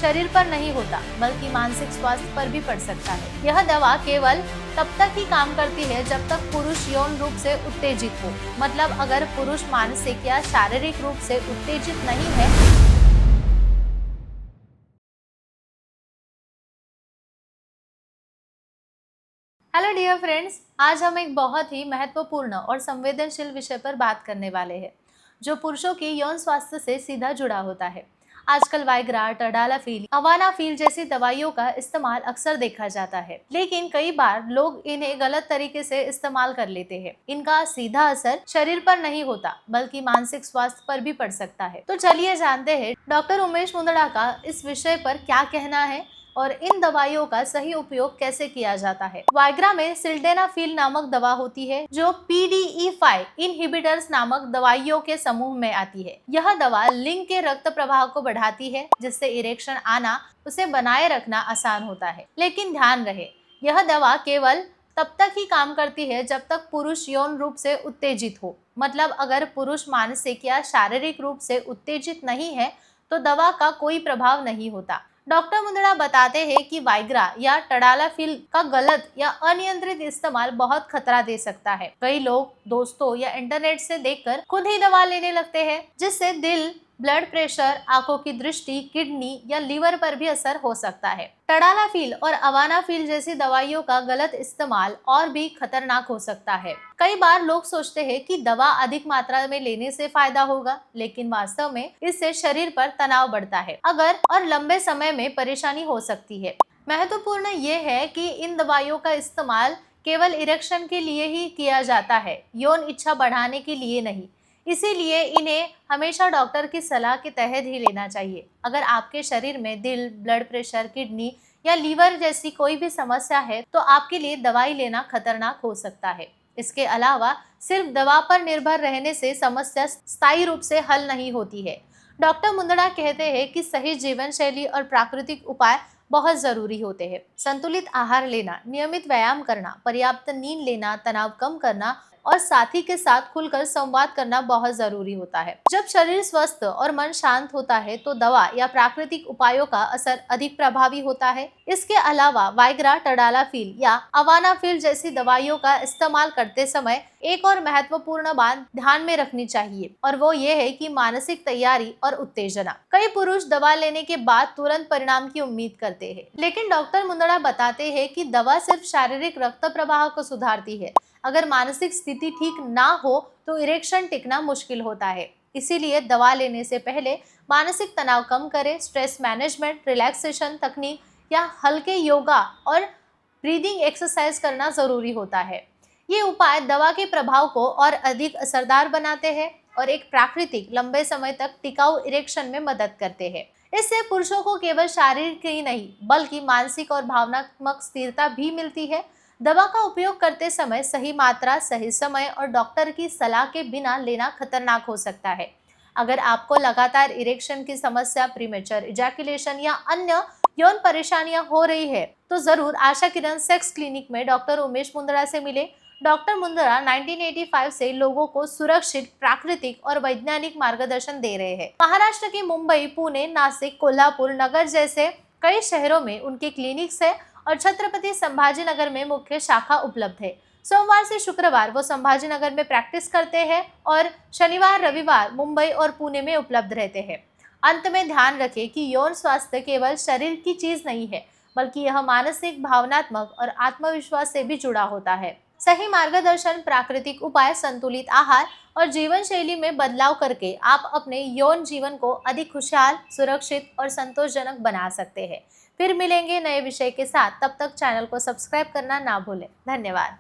शरीर पर नहीं होता बल्कि मानसिक स्वास्थ्य पर भी पड़ सकता है। यह दवा केवल तब तक ही काम करती है जब तक पुरुष यौन रूप से उत्तेजित हो। मतलब अगर पुरुष मानसिक या शारीरिक रूप से उत्तेजित नहीं है। हेलो डियर फ्रेंड्स, आज हम एक बहुत ही महत्वपूर्ण और संवेदनशील विषय पर बात करने वाले हैं जो पुरुषों की यौन स्वास्थ्य से सीधा जुड़ा होता है। आजकल वाइग्रा, टडालाफिल, अवानाफिल जैसी दवाइयों का इस्तेमाल अक्सर देखा जाता है, लेकिन कई बार लोग इन्हें गलत तरीके से इस्तेमाल कर लेते हैं। इनका सीधा असर शरीर पर नहीं होता बल्कि मानसिक स्वास्थ्य पर भी पड़ सकता है। तो चलिए जानते हैं डॉक्टर उमेश मुंदड़ा का इस विषय पर क्या कहना है और इन दवाइयों का सही उपयोग कैसे किया जाता है। वाइग्रा में सिल्डेनाफिल नामक दवा होती है जो PDE5 इनहिबिटर्स नामक दवाइयों के समूह में आती है। यह दवा लिंग के रक्त प्रवाह को बढ़ाती है जिससे इरेक्शन आना, उसे बनाए रखना आसान होता है। लेकिन ध्यान रहे, यह दवा केवल तब तक ही काम करती है जब तक पुरुष यौन रूप से उत्तेजित हो। मतलब अगर पुरुष मानसिक या शारीरिक रूप से उत्तेजित नहीं है तो दवा का कोई प्रभाव नहीं होता। डॉक्टर मुंदड़ा बताते हैं कि वाइग्रा या टडालाफिल का गलत या अनियंत्रित इस्तेमाल बहुत खतरा दे सकता है। कई लोग दोस्तों या इंटरनेट से देखकर खुद ही दवा लेने लगते हैं, जिससे दिल, ब्लड प्रेशर, आंखों की दृष्टि, किडनी या लीवर पर भी असर हो सकता है। टडालाफिल और अवानाफिल जैसी दवाइयों का गलत इस्तेमाल और भी खतरनाक हो सकता है। कई बार लोग सोचते हैं कि दवा अधिक मात्रा में लेने से फायदा होगा, लेकिन वास्तव में इससे शरीर पर तनाव बढ़ता है और लंबे समय में परेशानी हो सकती है। महत्वपूर्ण ये है कि इन दवाइयों का इस्तेमाल केवल इरेक्शन के लिए ही किया जाता है, यौन इच्छा बढ़ाने के लिए नहीं। इसीलिए इन्हें हमेशा डॉक्टर की सलाह के तहत ही लेना चाहिए। अगर आपके शरीर में दिल, ब्लड प्रेशर, किडनी या लीवर जैसी कोई भी समस्या है तो आपके लिए दवाई लेना खतरनाक हो सकता है। इसके अलावा सिर्फ दवा पर निर्भर रहने से समस्या स्थायी रूप से हल नहीं होती है। डॉक्टर मुंदड़ा कहते हैं कि सही जीवन शैली और प्राकृतिक उपाय बहुत जरूरी होते हैं। संतुलित आहार लेना, नियमित व्यायाम करना, पर्याप्त नींद लेना, तनाव कम करना और साथी के साथ खुलकर संवाद करना बहुत जरूरी होता है। जब शरीर स्वस्थ और मन शांत होता है तो दवा या प्राकृतिक उपायों का असर अधिक प्रभावी होता है। इसके अलावा वाइग्रा, टडालाफिल या अवानाफिल जैसी दवाइयों का इस्तेमाल करते समय एक और महत्वपूर्ण बात ध्यान में रखनी चाहिए और वो ये है कि मानसिक तैयारी और उत्तेजना। कई पुरुष दवा लेने के बाद तुरंत परिणाम की उम्मीद करते हैं, लेकिन डॉक्टर मुंदड़ा बताते हैं कि दवा सिर्फ शारीरिक रक्त प्रवाह को सुधारती है। अगर मानसिक स्थिति ठीक ना हो तो इरेक्शन टिकना मुश्किल होता है। इसीलिए दवा लेने से पहले मानसिक तनाव कम करें। स्ट्रेस मैनेजमेंट, रिलैक्सेशन तकनीक या हल्के योगा और ब्रीदिंग एक्सरसाइज करना जरूरी होता है। ये उपाय दवा के प्रभाव को और अधिक असरदार बनाते हैं और एक प्राकृतिक, लंबे समय तक टिकाऊ इरेक्शन में मदद करते हैं। इससे पुरुषों को केवल शारीरिक ही नहीं बल्कि मानसिक और भावनात्मक स्थिरता भी मिलती है। दवा का उपयोग करते समय सही मात्रा, सही समय और डॉक्टर की सलाह के बिना लेना खतरनाक हो सकता है। अगर आपको लगातार इरेक्शन की समस्या, प्रीमेच्योर इजैकुलेशन या अन्य यौन परेशानियां हो रही है तो जरूर आशा किरण सेक्स क्लिनिक में डॉक्टर उमेश मुंदड़ा से मिले। डॉक्टर मुंदड़ा 1985 से लोगों को सुरक्षित, प्राकृतिक और वैज्ञानिक मार्गदर्शन दे रहे हैं। महाराष्ट्र के मुंबई, पुणे, नासिक, कोल्हापुर, नगर जैसे कई शहरों में उनके क्लिनिक्स है और छत्रपति संभाजीनगर में मुख्य शाखा उपलब्ध है। सोमवार से शुक्रवार वो संभाजीनगर में प्रैक्टिस करते हैं और शनिवार, रविवार मुंबई और पुणे में उपलब्ध रहते हैं। अंत में ध्यान रखें कि यौन स्वास्थ्य केवल शरीर की चीज नहीं है बल्कि यह मानसिक, भावनात्मक और आत्मविश्वास से भी जुड़ा होता है। सही मार्गदर्शन, प्राकृतिक उपाय, संतुलित आहार और जीवन शैली में बदलाव करके आप अपने यौन जीवन को अधिक खुशहाल, सुरक्षित और संतोषजनक बना सकते हैं। फिर मिलेंगे नए विषय के साथ, तब तक चैनल को सब्सक्राइब करना ना भूलें। धन्यवाद।